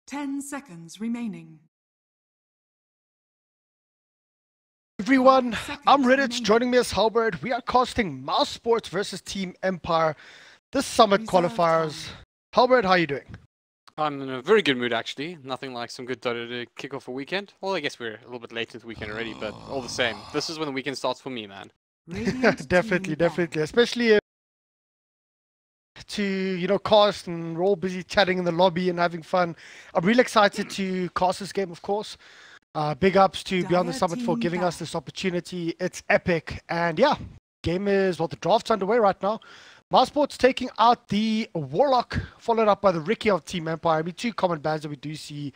10 seconds remaining. Everyone, I'm Reddit. Joining me as Halbert. We are casting Mousesports versus Team Empire, the Summit qualifiers. Halbert, how are you doing? I'm in a very good mood, actually. Nothing like some good Dota to kick off a weekend. Well, I guess we're a little bit late into the weekend already, but all the same, this is when the weekend starts for me, man. Definitely. Especially to, cast, and we're all busy chatting in the lobby and having fun. I'm really excited to cast this game, of course. Big ups to Beyond the Summit for giving us this opportunity. It's epic. And yeah, game is, the draft's underway right now. Mousesports taking out the Warlock, followed up by the Ricky of Team Empire. I mean, two common bans that we do see.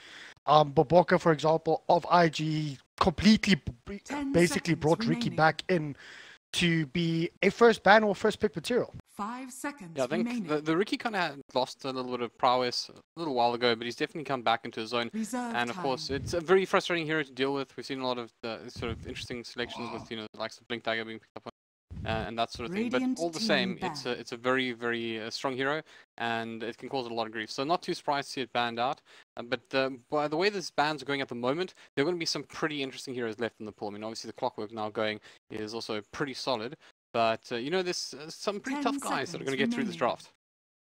bo3, for example, of IG, completely basically brought Ricky back in to be a first ban or first pick material. 5 seconds. Yeah, I think the Ricky kind of lost a little bit of prowess a little while ago, but he's definitely come back into his zone. And of course, it's a very frustrating hero to deal with. We've seen a lot of sort of interesting selections with the likes of Blink Dagger being picked up on. And that sort of thing, but all the same, it's a very, very strong hero, and it can cause a lot of grief. So not too surprised to see it banned out. But by the way these bans are going at the moment, there are going to be some pretty interesting heroes left in the pool. I mean, obviously the Clockwork now going is also pretty solid, but there's some pretty tough guys that are going to get through this draft.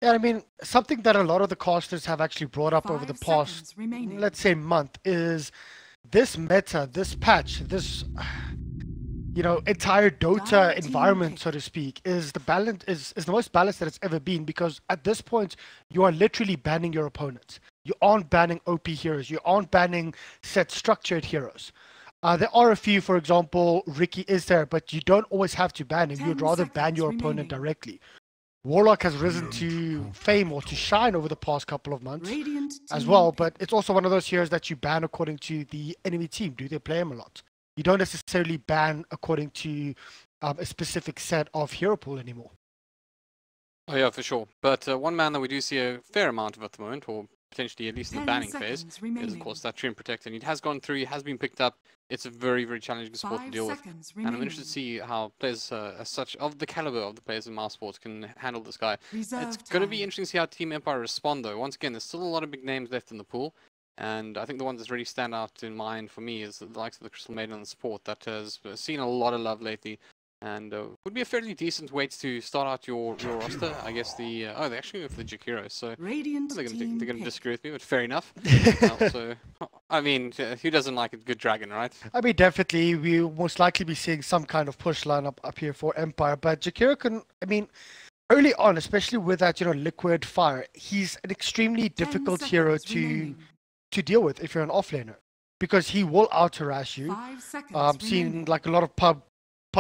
Yeah, I mean, something that a lot of the casters have actually brought up over the past, let's say, month is this meta, this patch, this entire Dota environment, so to speak, is the most balanced that it's ever been, because at this point you are literally banning your opponents. You aren't banning OP heroes. You aren't banning set structured heroes. There are a few, for example, Ricky is there, but you don't always have to ban him. You'd rather ban your opponent directly. Warlock has risen to fame or to shine over the past couple of months as well, but it's also one of those heroes that you ban according to the enemy team. Do they play him a lot? You don't necessarily ban according to a specific set of hero pool anymore. Oh yeah, for sure. But one man that we do see a fair amount of at the moment, or potentially at least in the banning phase, is of course that Treant Protector. And he has gone through, he has been picked up. It's a very, very challenging sport to deal with. And I'm interested to see how players as such, of the caliber of the players in Mousesports, can handle this guy. It's going to be interesting to see how Team Empire respond, though. Once again, there's still a lot of big names left in the pool. And I think the ones that really stand out in mind for me is the likes of the Crystal Maiden and the Support that has seen a lot of love lately, and would be a fairly decent way to start out your roster. I guess they actually go for the Jakiro, so they're going to disagree with me, but fair enough. Also, I mean, who doesn't like a good dragon, right? I mean, definitely, we'll most likely be seeing some kind of push lineup up here for Empire, but Jakiro can, early on, especially with that, liquid fire, he's an extremely difficult hero to deal with if you're an offlaner, because he will out-harass you. Seen like a lot of pub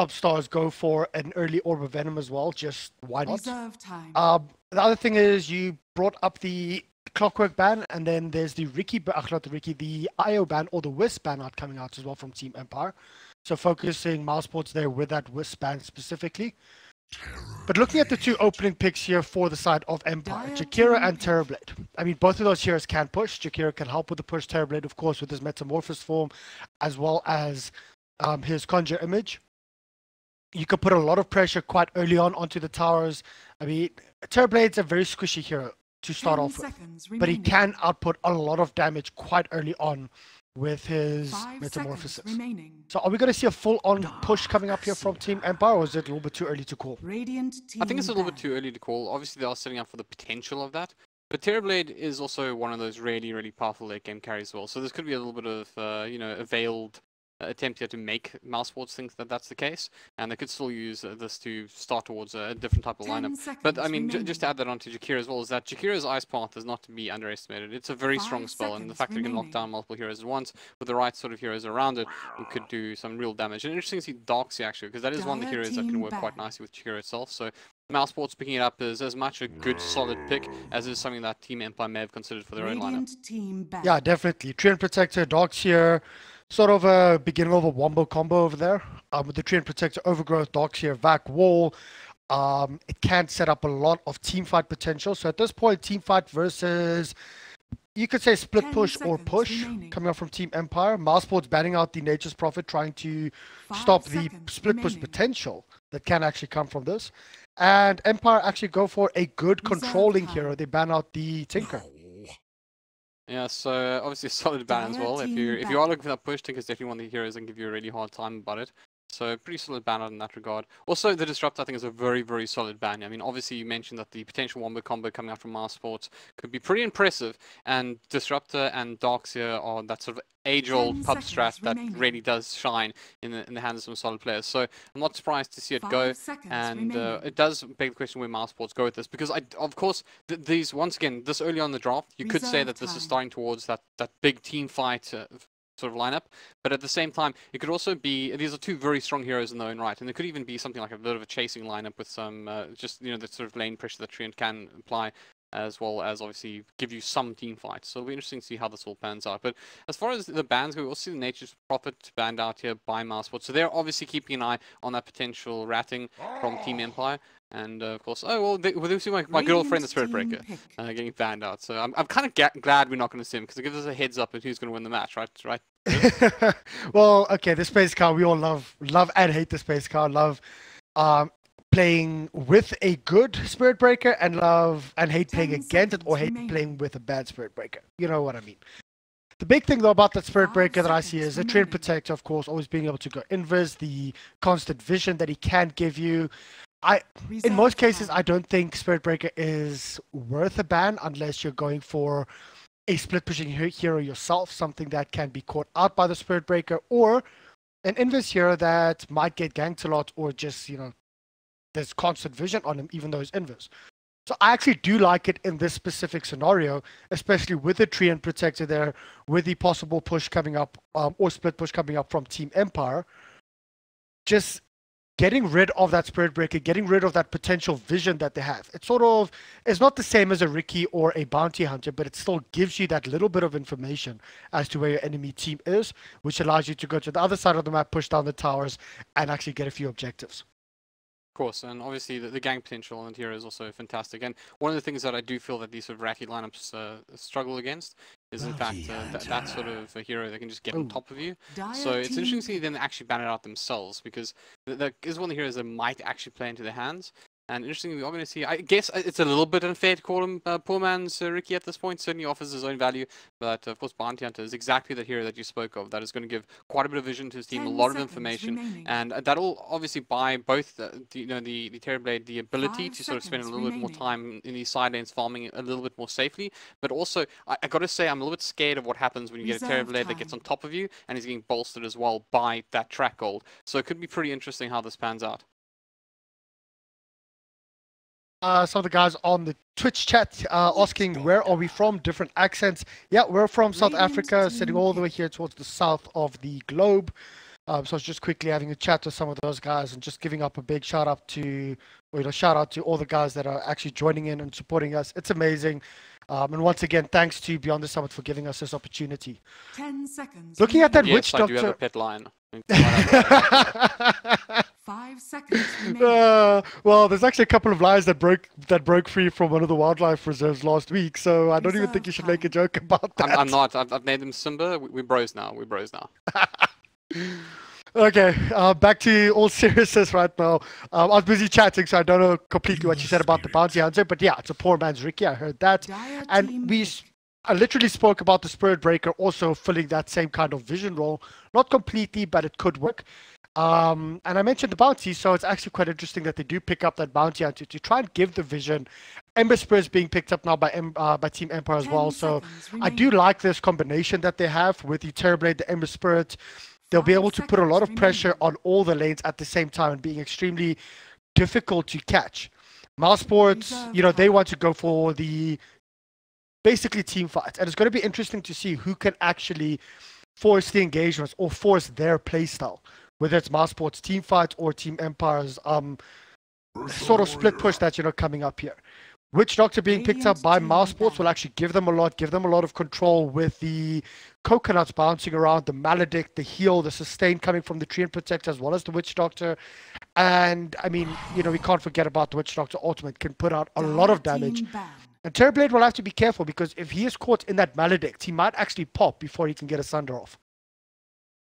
stars go for an early Orb of Venom as well. Just why not? The other thing is you brought up the Clockwork ban, and then there's the the IO ban or the Wisp ban coming out as well from Team Empire. So focusing Mousesports there with that Wisp ban specifically. But looking at the two opening picks here for the side of Empire, Jakiro and Terrorblade. I mean, both of those heroes can push. Jakiro can help with the push. Terrorblade, of course, with his Metamorphosis form, as well as his Conjure Image. You can put a lot of pressure quite early on onto the towers. I mean, Terrorblade's a very squishy hero to start off with, but he can output a lot of damage quite early on with his Metamorphosis. So are we going to see a full-on push coming up here from Team Empire, or is it a little bit too early to call? I think it's a little bit too early to call. Obviously, they are setting up for the potential of that. But Terrorblade is also one of those really, really powerful late game carries as well. So this could be a little bit of, a veiled attempt here to make Mousesports think that that's the case, and they could still use this to start towards a different type of lineup. But I mean, just to add that onto Jakiro as well, is that Jakiro's Ice Path is not to be underestimated. It's a very strong spell, and the fact that it can lock down multiple heroes at once with the right sort of heroes around it, it could do some real damage. And interesting to see Darkseid actually, because that is one of the heroes that can work quite nicely with Jakiro itself. So Mousesports picking it up is as much a good solid pick as is something that Team Empire may have considered for their own lineup. Yeah, definitely. Treant Protector, Darkseid, sort of a beginning of a wombo combo over there. With the Treant Protector, Overgrowth, Darkseid, Vac, Wall. It can set up a lot of teamfight potential. So at this point, teamfight versus, you could say, split push or push coming up from Team Empire. Mousesports banning out the Nature's Prophet, trying to stop the split push potential that can actually come from this. And Empire actually go for a good controlling hero. They ban out the Tinker. Yeah, so obviously a solid ban as well. If you are looking for that push, Tinker's definitely one of the heroes and give you a really hard time about it. So pretty solid ban in that regard. Also, the Disrupt I think is a very, very solid ban. I mean, obviously you mentioned that the potential wombo combo coming out from Mousesports could be pretty impressive, and Disruptor and Darkseer are that sort of age-old pub strat that really does shine in the hands of some solid players. So I'm not surprised to see it go, and it does beg the question where Mousesports go with this, because of course these, once again, this early on in the draft, you could say that this is starting towards that big team fight sort of lineup, but at the same time it could also be, these are two very strong heroes in their own right, and it could even be something like a bit of a chasing lineup with some just, you know, the sort of lane pressure that Treant can apply, as well as obviously give you some team fights. So it'll be interesting to see how this all pans out. But as far as the bans go, we also see the Nature's Prophet banned out here by Mousesports, so they're obviously keeping an eye on that potential ratting from Team Empire. And of course, oh well, they see my good old friend the Spirit Breaker getting banned out. So I'm kind of glad we're not going to see him, because it gives us a heads up of who's going to win the match, right? Well, okay, the space car, we all love and hate the space car. Love playing with a good Spirit Breaker, and love and hate playing against it, or hate playing with a bad Spirit Breaker. You know what I mean. The big thing though about that Spirit Breaker that I see is the Treant Protector, of course, always being able to go invis, the constant vision that he can give you. In most cases, I don't think Spirit Breaker is worth a ban unless you're going for a split pushing hero yourself, something that can be caught out by the Spirit Breaker, or an invis hero that might get ganked a lot, or just, you know, there's constant vision on him even though he's invis. So I actually do like it in this specific scenario, especially with the Treant Protector there, with the possible push coming up, or split push coming up from Team Empire. Just getting rid of that Spirit Breaker, getting rid of that potential vision that they have. It sort of is not the same as a Riki or a Bounty Hunter, but it still gives you that little bit of information as to where your enemy team is, which allows you to go to the other side of the map, push down the towers, and actually get a few objectives. Of course, and obviously the gang potential on the hero is also fantastic. And one of the things that I do feel that these sort of ratty lineups struggle against is, in fact, that sort of a hero that can just get on top of you. So it's interesting to see them actually ban it out themselves, because that is one of the heroes that might actually play into their hands. And interestingly, we are going to see, I guess it's a little bit unfair to call him poor man's Riki at this point. Certainly offers his own value, but of course Bounty Hunter is exactly the hero that you spoke of. That is going to give quite a bit of vision to his team, a lot of information, and that'll obviously buy both the Terrorblade the ability to sort of spend a little bit more time in these side lanes farming a little bit more safely. But also, I got to say, I'm a little bit scared of what happens when you get a Terrorblade that gets on top of you and he's getting bolstered as well by that track gold. So it could be pretty interesting how this pans out. Some of the guys on the Twitch chat asking where are we from, different accents. Yeah, we're from South Africa, sitting all the way here towards the south of the globe. So I was just quickly having a chat with some of those guys and just giving up a big shout out to all the guys that are actually joining in and supporting us. It's amazing. And once again, thanks to Beyond the Summit for giving us this opportunity. 10 seconds. Looking at that Witch Doctor. Yes, I do have a pet lion. 5 seconds. Well, there's actually a couple of lions that broke free from one of the wildlife reserves last week, so I don't even think you should make a joke about that. I'm not. I've named him Simba. We're bros now. Okay, back to all seriousness right now. I was busy chatting, so I don't know completely what you said about the Bounty Hunter, but yeah, it's a poor man's Riki. I heard that. And I literally spoke about the Spirit Breaker also filling that same kind of vision role. Not completely, but it could work. And I mentioned the bounty, so it's actually quite interesting that they do pick up that bounty hunter to try and give the vision. Ember Spears being picked up now by Team Empire as well. So I do like this combination that they have with the Terrorblade, the Ember Spirit. They'll be able to put a lot of pressure on all the lanes at the same time and being extremely difficult to catch. Mousesports, you know, they want to go for the basically team fights. And it's going to be interesting to see who can actually force the engagements or force their playstyle, whether it's Mousesports team fights or Team Empire's sort of split push that's, you know, coming up here. Witch Doctor being picked up by Mousesports will actually give them a lot of control with the coconuts bouncing around, the Maledict, the heal, the sustain coming from the Treant Protector as well as the Witch Doctor. And I mean, you know, we can't forget about the Witch Doctor ultimate, can put out a lot of damage. And Terrorblade will have to be careful because if he is caught in that Maledict, he might actually pop before he can get a Sunder off.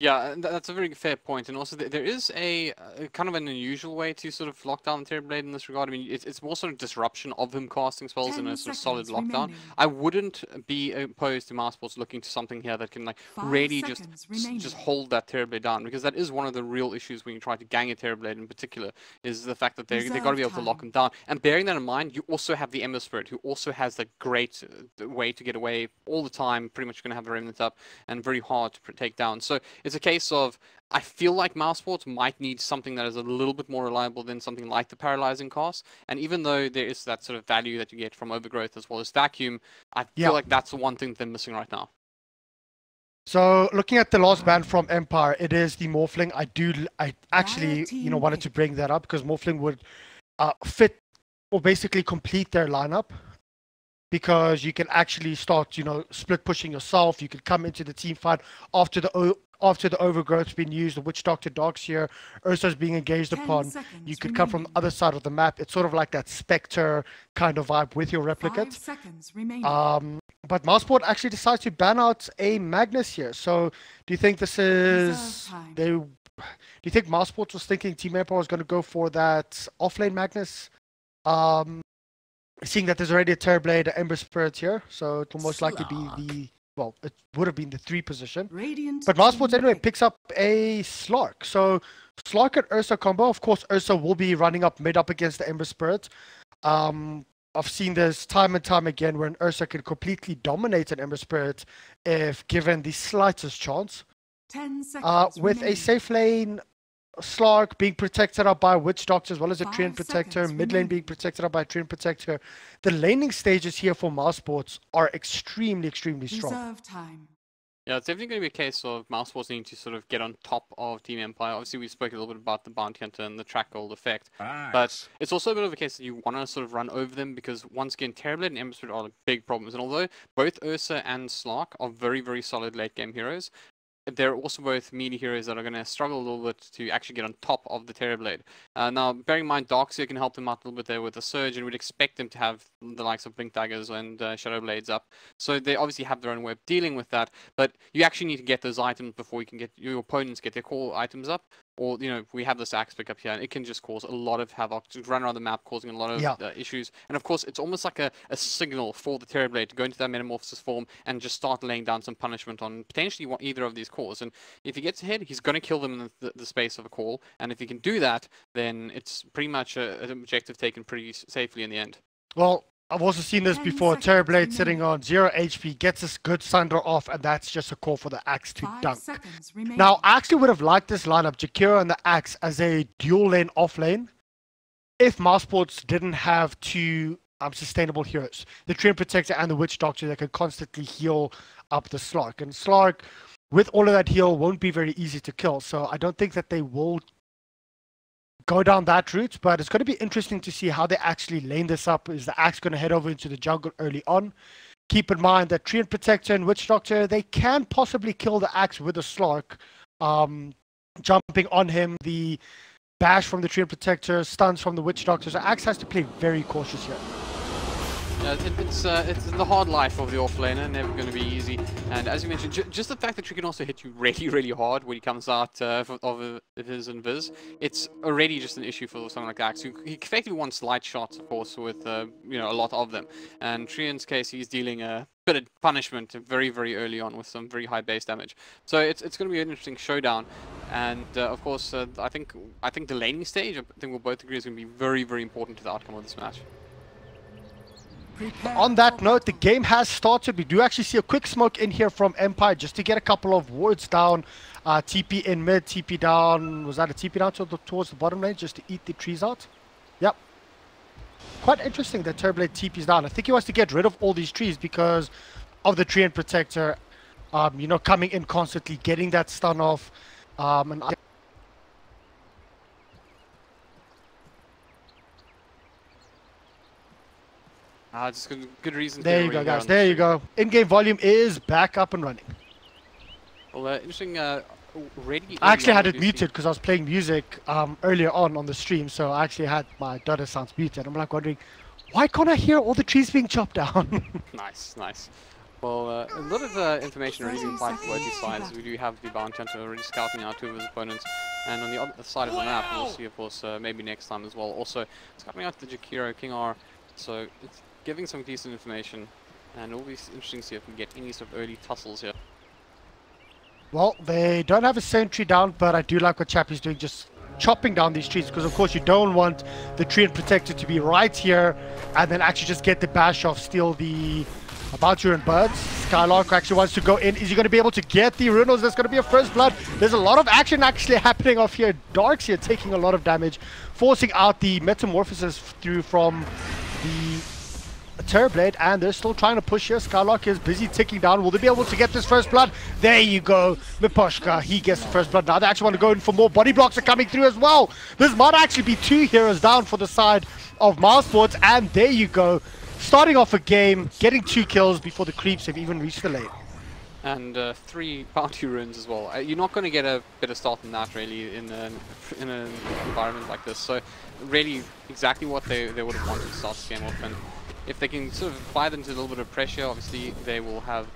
Yeah, and that's a very fair point. And also, there is a kind of an unusual way to sort of lock down the Terrorblade in this regard. I mean, it's more sort of disruption of him casting spells in a sort of solid lockdown. Remaining. I wouldn't be opposed to Mousesports looking to something here that can like 5 really seconds just hold that Terrorblade down, because that is one of the real issues when you try to gang a Terrorblade in particular, is the fact that they've got to be able to lock him down. And bearing that in mind, you also have the Ember Spirit, who also has that great way to get away all the time, pretty much going to have the Remnant up and very hard to take down. So it's a case of, I feel like Mousesports might need something that is a little bit more reliable than something like the Paralyzing Cast. And even though there is that sort of value that you get from Overgrowth as well as Vacuum, I feel like that's the one thing they're missing right now. So looking at the last ban from Empire, it is the Morphling. I actually, wanted to bring that up because Morphling would fit or basically complete their lineup, because you can actually start, split pushing yourself. You could come into the team fight after the Overgrowth's been used, the Witch Doctor Dogs here, Ursa's being engaged upon. You could come from the other side of the map. It's sort of like that Spectre kind of vibe with your replicant. 5 seconds remaining. But Mousesport actually decides to ban out a Magnus here. So do you think this is... Do you think Mousesport was thinking Team Empire was going to go for that offlane Magnus? Seeing that there's already a Terrorblade, an Ember Spirit here, so it will most likely be the... Well, it would have been the 3 position. Radiant But Mousesports anyway picks up a Slark. So Slark and Ursa combo. Of course, Ursa will be running up mid up against the Ember Spirit. I've seen this time and time again where an Ursa can completely dominate an Ember Spirit if given the slightest chance. 10 seconds With a remaining. safe lane, Slark being protected up by Witch Doctor as well as a 5 Treant Protector, seconds mid lane remaining. being protected up by a Treant Protector. The laning stages here for Mousesports are extremely, extremely strong. Reserve time. Yeah, it's definitely going to be a case of Mousesports needing to sort of get on top of Team Empire. Obviously, we spoke a little bit about the Bounty Hunter and the Track Gold effect. But it's also a bit of a case that you want to sort of run over them, because once again, Terrorblade and Ember Spirit are like big problems. And although both Ursa and Slark are very, very solid late game heroes, they're also both melee heroes that are going to struggle a little bit to actually get on top of the Terrorblade. Now, bearing in mind, Darkseer can help them out a little bit there with the Surge, and we'd expect them to have the likes of Blink Daggers and Shadow Blades up. So they obviously have their own way of dealing with that, but you actually need to get those items before you can get your opponents get their core items up. Or, we have this axe pick up here, and it can just cause a lot of havoc, just run around the map, causing a lot of issues. And of course, it's almost like a signal for the Terrorblade to go into that Metamorphosis form and just start laying down some punishment on potentially either of these cores. And if he gets ahead, he's going to kill them in the space of a call. And if he can do that, then it's pretty much an objective taken pretty safely in the end. Well, I've also seen this 10 before. seconds Terrorblade remaining. sitting on 0 HP, gets this good Sunder off, and that's just a call for the Axe to 5 dunk. seconds remaining. Now, I actually would have liked this lineup, Jakiro and the Axe, as a dual lane off lane, if Mousesports didn't have two sustainable heroes, the Treant Protector and the Witch Doctor, that could constantly heal up the Slark. And Slark, with all of that heal, won't be very easy to kill. So I don't think that they will go down that route, but it's going to be interesting to see how they actually lane this up. Is the Axe going to head over into the jungle early on? Keep in mind that Treant Protector and Witch Doctor, they can possibly kill the Axe with a Slark. Jumping on him, the bash from the Treant Protector, stuns from the Witch Doctor, so Axe has to play very cautious here. Yeah, it's the hard life of the offlaner, never going to be easy. And as you mentioned, just the fact that you can also hit you really, really hard when he comes out of his invis, it's already just an issue for someone like Axe, who he effectively wants light shots, of course, with a lot of them. And Treant's case, he's dealing a bit of punishment very, very early on with some very high base damage. So it's going to be an interesting showdown. And of course, I think the laning stage, I think we'll both agree, is going to be very, very important to the outcome of this match. On that note, the game has started. We do actually see a quick smoke in here from Empire just to get a couple of wards down. TP in mid, TP down. Was that a TP down towards the bottom lane just to eat the trees out? Yep. Quite interesting that Terrorblade TP's down. I think he wants to get rid of all these trees because of the Treant Protector, coming in constantly, getting that stun off. Just good reason. There you go, guys. There you go. In-game volume is back up and running. Well, interesting. Already. I actually had it muted because I was playing music earlier on the stream, so I actually had my daughter sounds muted. I'm like wondering, why can't I hear all the trees being chopped down? Nice, nice. Well, a lot of information already been applied for both these sides. We do have the Bounty Hunter already scouting out two of his opponents, and on the other side of the map, we'll see, of course, maybe next time as well. Also, scouting out the Jakiro, King R, so it's giving some decent information, and it'll be interesting to see if we get any sort of early tussles here. Well, they don't have a sentry down, but I do like what Chappie's doing, just chopping down these trees, because of course you don't want the tree and protector to be right here and then actually just get the bash off, steal the Bounty and birds. Skylark actually wants to go in. Is he going to be able to get the rune, or is this going to be a first blood? There's a lot of action actually happening off here. Dark's here taking a lot of damage, forcing out the metamorphosis through from the Terrorblade, and they're still trying to push here. Skylark is busy ticking down. Will they be able to get this first blood? There you go. Miposhka, he gets the first blood. Now they actually want to go in for more. Body blocks are coming through as well. This might actually be 2 heroes down for the side of Mousesports, and there you go. Starting off a game, getting 2 kills before the creeps have even reached the lane. And 3 bounty runes as well. You're not going to get a better start than that, really, in an environment like this. So, really, exactly what they would have wanted to start this game off. And if they can sort of apply them to a little bit of pressure, obviously they will have.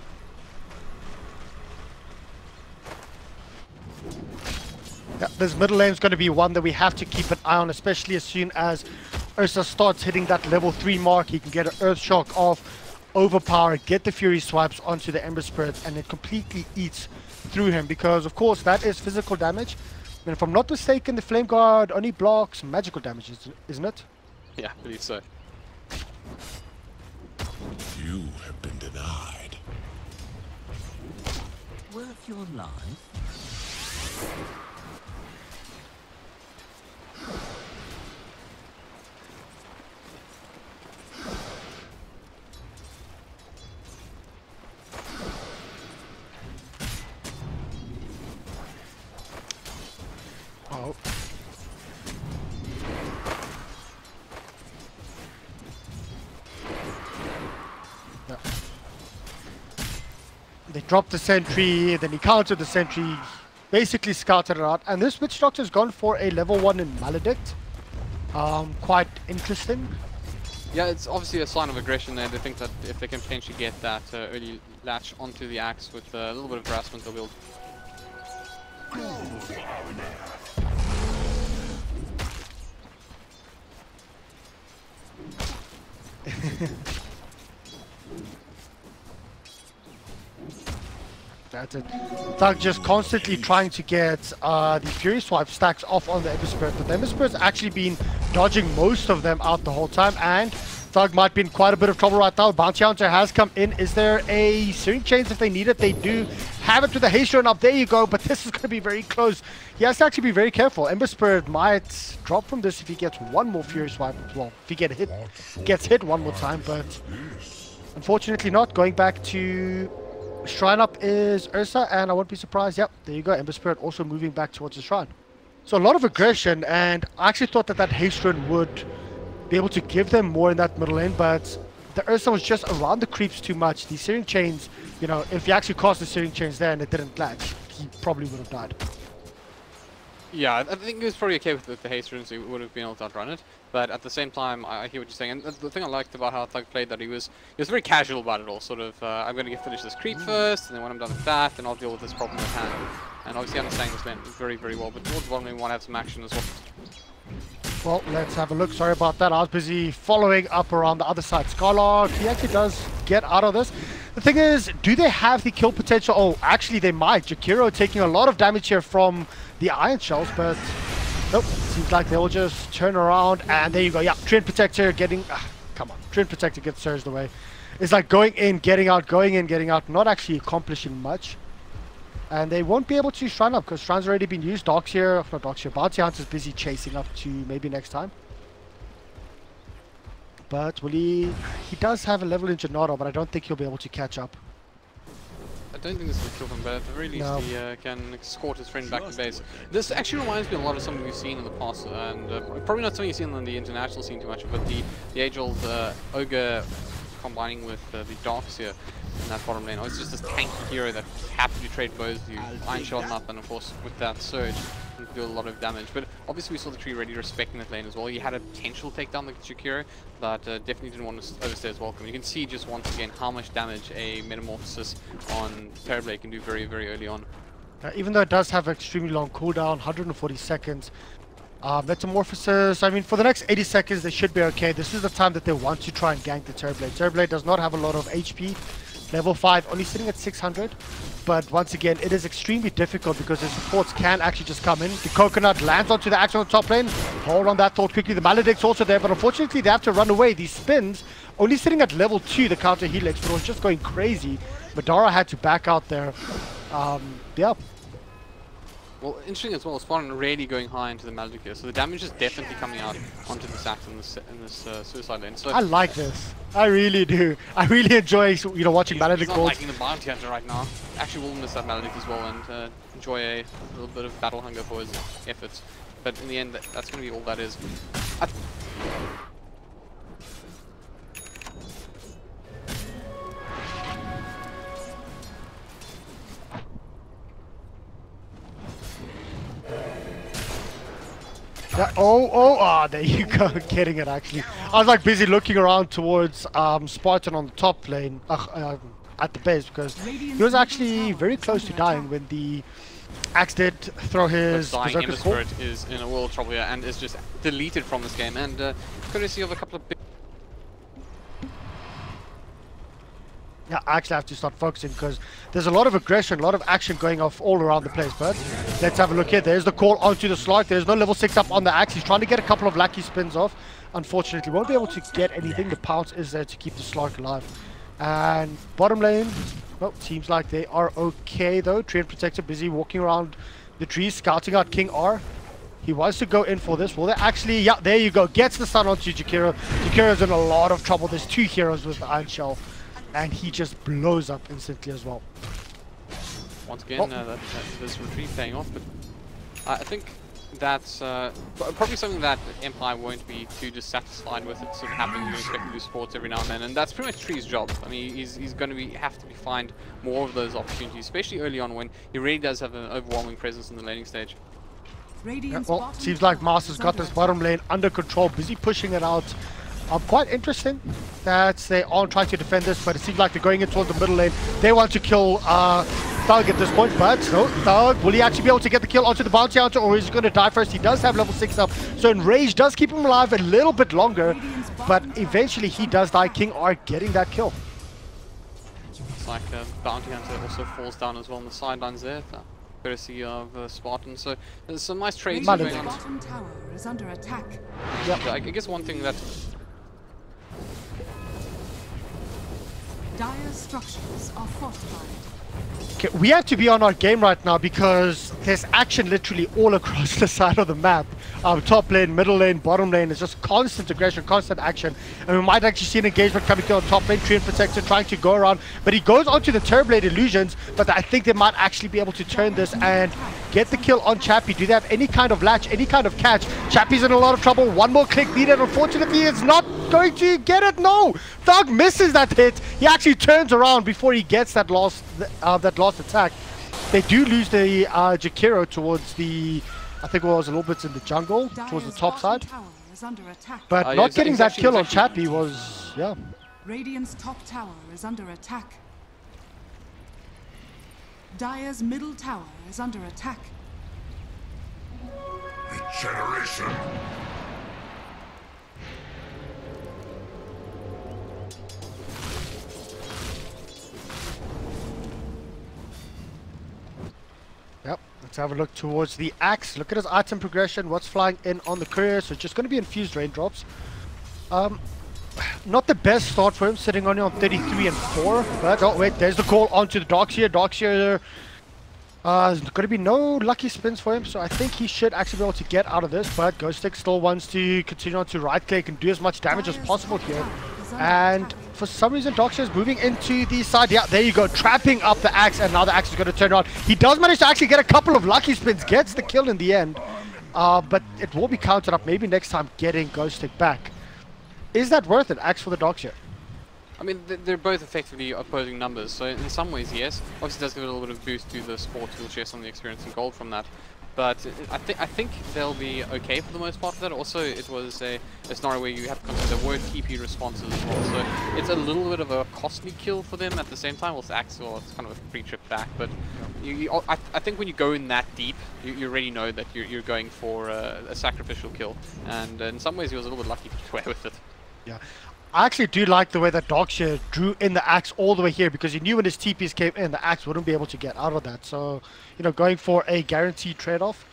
Yeah, this middle lane is going to be one that we have to keep an eye on, especially as soon as Ursa starts hitting that level 3 mark. He can get an Earth Shock off, overpower, get the Fury Swipes onto the Ember Spirit, and it completely eats through him, because of course that is physical damage. And if I'm not mistaken, the Flame Guard only blocks magical damage, isn't it? Yeah, I believe so. You have been denied. Worth your life? Oh. Yeah. They dropped the sentry, then he countered the sentry, basically scouted it out, and this Witch Doctor's gone for a level 1 in Maledict. Quite interesting. Yeah, it's obviously a sign of aggression there. They think that if they can potentially get that early latch onto the axe with a little bit of harassment, they'll be able to. That's it. Thug just constantly trying to get the Fury Swipe stacks off on the Ember Spirit, but the Ember Spirit's actually been dodging most of them out the whole time, and Thug might be in quite a bit of trouble right now. Bounty Hunter has come in. Is there a Searing Chains if they need it? They do have it with the haste run up. There you go, but this is going to be very close. He has to actually be very careful. Ember Spirit might drop from this if he gets one more Fury Swipe. Well, if he gets hit one more time, but unfortunately not. Going back to Shrine up is Ursa, and I won't be surprised. Yep, there you go. Ember Spirit also moving back towards the Shrine. So a lot of aggression, and I actually thought that haste run would be able to give them more in that middle lane, but the Ursa was just around the creeps too much. The Searing Chains, you know, if he actually cast the Searing Chains there and it didn't latch, he probably would have died. Yeah, I think he was probably okay with the haste runes, so he would have been able to outrun it. But at the same time, I hear what you're saying. And the thing I liked about how Thug played, that he was very casual about it all. Sort of, I'm going to finish this creep first, and then when I'm done with that, then I'll deal with this problem at hand. And obviously understanding this lane very, very well. But towards the bottom, we want to have some action as well. Well, let's have a look. Sorry about that. I was busy following up around the other side. Skylark, he actually does get out of this. The thing is, do they have the kill potential? Oh, actually they might. Jakiro taking a lot of damage here from the Iron Shells, but nope. Seems like they'll just turn around, and there you go. Yeah, Treant Protector getting... come on. Treant Protector gets surged away. It's like going in, getting out, going in, getting out, not actually accomplishing much. And they won't be able to Shrine up because Shrine's already been used. Not Docs here. Bounty Hunter's busy chasing up to maybe next time. But will he does have a level in Janata, but I don't think he'll be able to catch up. I don't think this will kill him, but at the very least he can escort his friend back to base. This actually reminds me a lot of something we've seen in the past, and probably not something you've seen on the international scene too much, but the age-old Ogre combining with the Darks here in that bottom lane. Oh, it's just this tanky hero that happy to trade bows with you, Iron Shell him up, and of course with that surge, and do a lot of damage. But obviously we saw the tree really respecting that lane as well. He had a potential takedown like Jakiro, but definitely didn't want to overstay his welcome. You can see just once again how much damage a Metamorphosis on Terrorblade can do very, very early on. Even though it does have an extremely long cooldown, 140 seconds. Metamorphosis, I mean, for the next 80 seconds, they should be okay. This is the time that they want to try and gank the Terrorblade. Terrorblade does not have a lot of HP. Level 5, only sitting at 600. But once again, it is extremely difficult because the supports can actually just come in. The Coconut lands onto the axe on the top lane. Hold on that thought quickly. The Maledict's also there, but unfortunately, they have to run away. These spins, only sitting at level 2, the counter helix, but it was just going crazy. Madara had to back out there. Yeah. Well, interesting as well, Spartan really going high into the Maledict here, so the damage is definitely coming out onto the Sax in this suicide lane. So I like this. I really do. I really enjoy, watching Maledict. He's not liking the bounty hunter right now. Actually, will miss that Maledict as well and enjoy a little bit of battle hunger for his efforts. But in the end, that's going to be all that is. Yeah, there you go, getting it actually. I was like busy looking around towards Spartan on the top lane, at the base, because he was actually very close to dying when the Axe did throw his dying in the Call. Spirit is in a world of trouble here and is just deleted from this game, and courtesy of a couple of big... Yeah, I actually have to start focusing because there's a lot of aggression, a lot of action going off all around the place. But let's have a look here. There's the call onto the Slark. There's no level 6 up on the Axe. He's trying to get a couple of lucky spins off. Unfortunately, won't be able to get anything. The pounce is there to keep the Slark alive. And bottom lane, well, seems like they are okay though. Treant Protector busy walking around the trees, scouting out King R. He wants to go in for this. Will they actually? Yeah, there you go. Gets the stun onto Jakiro. Jakiro's in a lot of trouble. There's 2 heroes with the Iron Shell. And he just blows up instantly as well. Once again, this retreat paying off, but I think that's probably something that Empire won't be too dissatisfied with. It sort of happens. You expect to do sports every now and then, and that's pretty much Tree's job. I mean, he's going to have to find more of those opportunities, especially early on when he really does have an overwhelming presence in the laning stage. Yeah, well, seems like Master's got this bottom lane under control, busy pushing it out. Quite interesting that they aren't trying to defend this, but it seems like they're going in towards the middle lane. They want to kill Thug at this point, but no, Thug, will he actually be able to get the kill onto the bounty hunter, or is he going to die first? He does have level 6 up, so Enrage does keep him alive a little bit longer, but eventually he does die. King R getting that kill. It's like bounty hunter also falls down as well on the sidelines there, courtesy of Spartan. So there's some nice trades going on. Bottom tower is under attack. Yep. I guess one thing that... Dire structures are fortified. Okay, we have to be on our game right now because there's action literally all across the side of the map. Top lane, middle lane, bottom lane, it's just constant aggression, constant action. And we might actually see an engagement coming through on top lane. Treant Protector trying to go around, but he goes onto the Terrorblade illusions, but I think they might actually be able to turn this and get the kill on Chappie. Do they have any kind of latch, any kind of catch? Chappie's in a lot of trouble. One more click needed. Unfortunately, it's not going to get it. No! Thug misses that hit. He actually turns around before he gets that last attack. They do lose the Jakiro towards the, I think it was a little bit in the jungle, towards the top side. But not getting that kill on Chappie was, yeah. Radiant's top tower is under attack. Dire's middle tower is under attack. Regeneration. Yep, let's have a look towards the Axe. Look at his item progression, what's flying in on the courier. So it's just going to be infused raindrops. Not the best start for him, sitting only on 33 and 4. But oh wait, there's the call onto the Darkseer. Darkseer, there's going to be no lucky spins for him, so I think he should actually be able to get out of this. But Ghost Stick still wants to continue on to right click and do as much damage as possible here. And for some reason, Darkseer is moving into the side. Yeah, there you go, trapping up the Axe, and now the Axe is going to turn around. He does manage to actually get a couple of lucky spins, gets the kill in the end. But it will be counted up, maybe next time getting Ghost Stick back. Is that worth it, Axe for the Darkseer? I mean, they're both effectively opposing numbers, so in some ways, yes. Obviously, it does give it a little bit of boost to the sport. You'll share some of the experience and gold from that. But I think they'll be okay for the most part of that. Also, it was a scenario where you have to consider there were TP responses as well, so it's a little bit of a costly kill for them at the same time. Also, Axel, it's kind of a free trip back, but I think when you go in that deep, you already know that you're going for a sacrificial kill, and in some ways he was a little bit lucky to get away with it. Yeah. I actually do like the way that Darkshire drew in the axe all the way here, because he knew when his TPs came in, the axe wouldn't be able to get out of that. So, you know, going for a guaranteed trade-off,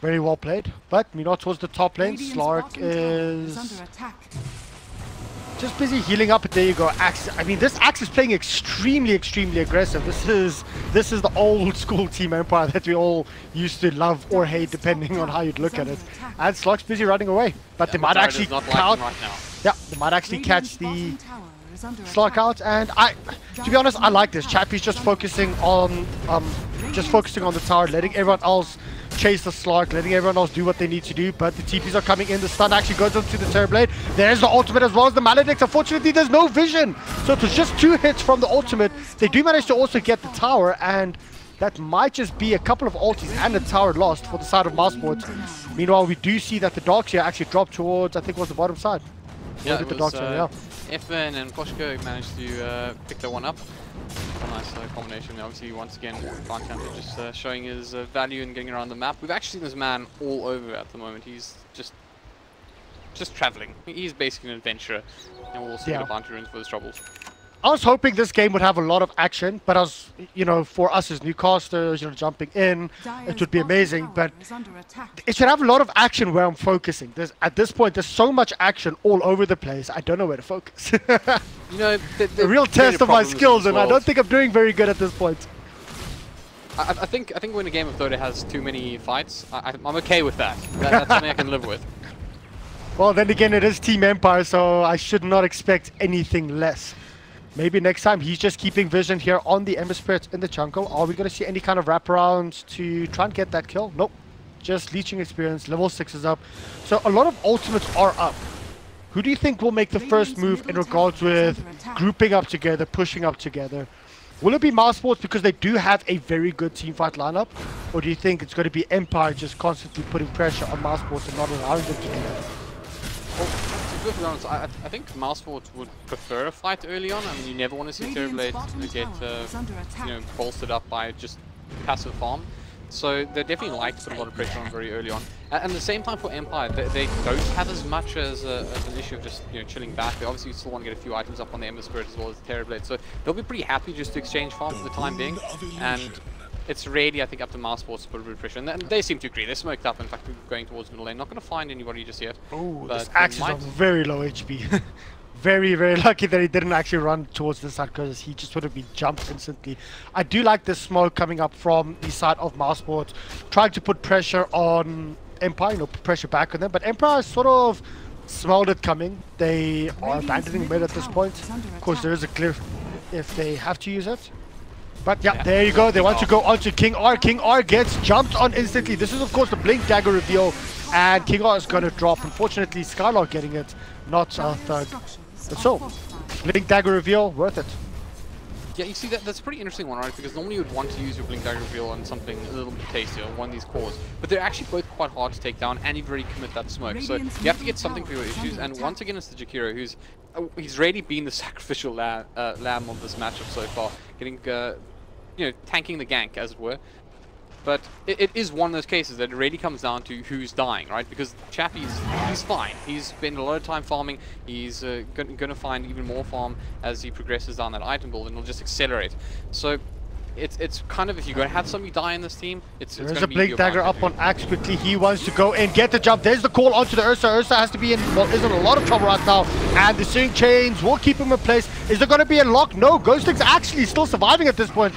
very well played. But meanwhile, towards the top lane, Slark is under attack. just busy healing up. There you go, axe. I mean, this axe is playing extremely aggressive. This is the old school Team Empire that we all used to love or hate, depending on how you'd look at it. And Slark's busy running away, but they might actually count. Right now. Yeah, they might actually catch the Slark out, and to be honest, I like this. Chappie's just focusing on the tower, letting everyone else chase the Slark, letting everyone else do what they need to do. But the TPs are coming in. The stun actually goes onto the Terrorblade. There's the ultimate as well as the Maledict. Unfortunately, there's no vision, so it was just 2 hits from the ultimate. They do manage to also get the tower, and that might just be a couple of ultis and a tower lost for the side of Mousesports. Meanwhile, we do see that the Darkshire actually dropped towards, I think it was the bottom side. Yeah, it was FN and Koshko managed to pick that one up. A nice combination. Obviously, once again, Phantom just showing his value in getting around the map. We've actually seen this man all over at the moment. He's just traveling. He's basically an adventurer, and we'll see the bounty runes for his troubles. I was hoping this game would have a lot of action, but for us as newcasters, jumping in, it would be amazing. But it should have a lot of action where I'm focusing. At this point, there's so much action all over the place. I don't know where to focus. The real test of my skills, and I don't think I'm doing very good at this point. I think when a game of Dota has too many fights, I'm okay with that. That's something I can live with. Well, then again, it is Team Empire, so I should not expect anything less. Maybe next time he's just keeping vision here on the Ember Spirits in the jungle. Are we going to see any kind of wraparounds to try and get that kill? Nope. Just leeching experience. Level 6 is up. So a lot of ultimates are up. Who do you think will make the first move in regards with grouping up together, pushing up together? Will it be Mousesports because they do have a very good teamfight lineup? Or do you think it's going to be Empire just constantly putting pressure on Mousesports and not allowing them to do that? Well, to be honest, I think Mousesports would prefer a fight early on. I mean, you never want to see Terrorblade get bolstered up by just passive farm. So they definitely like to put a lot of pressure on very early on. And at the same time for Empire, they don't have as much as an issue of just chilling back. They obviously still want to get a few items up on the Ember Spirit as well as the Terrorblade. So they'll be pretty happy just to exchange farm for the time being. And it's really, I think, up to Mousesports to put a bit of pressure. And they seem to agree. They're smoked up. In fact, we're going towards middle lane. Not going to find anybody just yet. Oh, this Axe is on very low HP. Very lucky that he didn't actually run towards the side, because he just would have been jumped instantly. I do like the smoke coming up from the side of Mousesports, trying to put pressure on Empire, put pressure back on them. But Empire sort of smelled it coming. They are abandoning mid at this point. Of course, there is a cliff if they have to use it. But yeah, there you go. They want to go onto King R. King R gets jumped on instantly. This is, of course, the Blink Dagger reveal. And King R is going to drop. Unfortunately, Skylark getting it, not third. But so, Blink Dagger reveal, worth it. Yeah, you see, that's a pretty interesting one, right? Because normally you would want to use your Blink Dagger reveal on something a little bit tastier, one of these cores. But they're actually both quite hard to take down, and you've already commit that smoke. So you have to get something for your issues. And once again, it's the Jakiro, he's really been the sacrificial lamb of this matchup so far, getting tanking the gank, as it were. But it is one of those cases that it really comes down to who's dying, right? Because Chappie's fine. He's spent a lot of time farming. He's going to find even more farm as he progresses down that item build, and it'll just accelerate. So it's kind of, if you're going to have somebody die in this team, it's going to be There's a Blink Dagger up on Axe quickly. He wants to go and get the jump. There's the call onto the Ursa. Ursa has to be in, well, is in a lot of trouble right now. And the Searing Chains will keep him in place. Is there going to be a lock? No, Ghosting's actually still surviving at this point.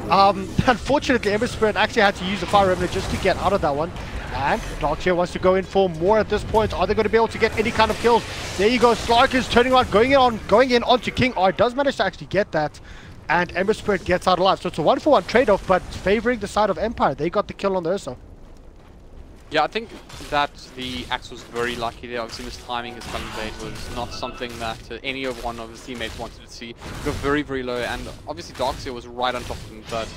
Unfortunately, Ember Spirit actually had to use the Fire Remnant just to get out of that one. And Darkshire wants to go in for more at this point. Are they going to be able to get any kind of kills? There you go. Slark is turning around, going in onto King R. Does manage to actually get that. And Ember Spirit gets out alive. So it's a 1-for-1 trade-off, but favoring the side of Empire. They got the kill on the Ursa. Yeah, I think that the Axe was very lucky there. Obviously, his timing, his coming blade was not something that any one of his teammates wanted to see. Got very low, and obviously Darkseer was right on top of him, but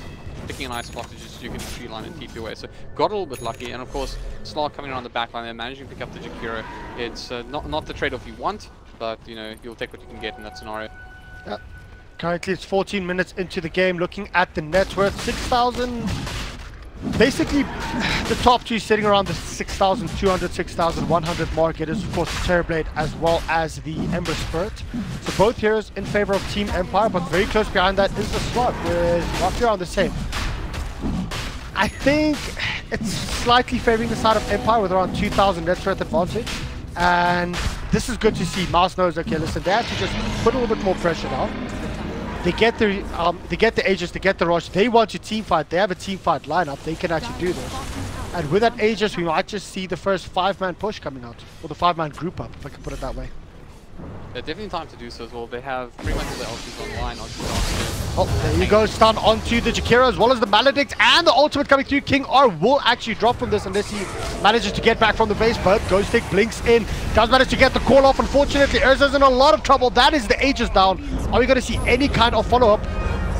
picking a nice spot to just you can tree line and TP away. So got a little bit lucky, and of course Slark coming around the back line there, managing to pick up the Jakiro. It's not the trade-off you want, but you know, you'll take what you can get in that scenario. Yeah. Currently it's 14 minutes into the game. Looking at the net worth, 6,000. Basically, the top two sitting around the 6,200, 6,100 mark. It is, of course, the Terrorblade as well as the Ember Spirit. So both heroes in favor of Team Empire, but very close behind that is the Slug, with roughly around the same. I think it's slightly favoring the side of Empire with around 2,000 net worth advantage. And this is good to see. Mouse knows, okay, listen, they have to just put a little bit more pressure now. They get the Aegis, they get the Rush. They want to team fight. They have a team fight lineup. They can actually do this. And with that Aegis, we might just see the first 5-man push coming out, or the 5-man group up, if I can put it that way. Yeah, definitely time to do so as well. They have pretty much all the ultis online. Oh, there you go. Stun onto the Jakiro as well as the Maledict, and the ultimate coming through. King R will actually drop from this unless he manages to get back from the base, but Ghost Stick blinks in. Does manage to get the call off. Unfortunately, Urza's in a lot of trouble. That is the Aegis down. Are we going to see any kind of follow-up?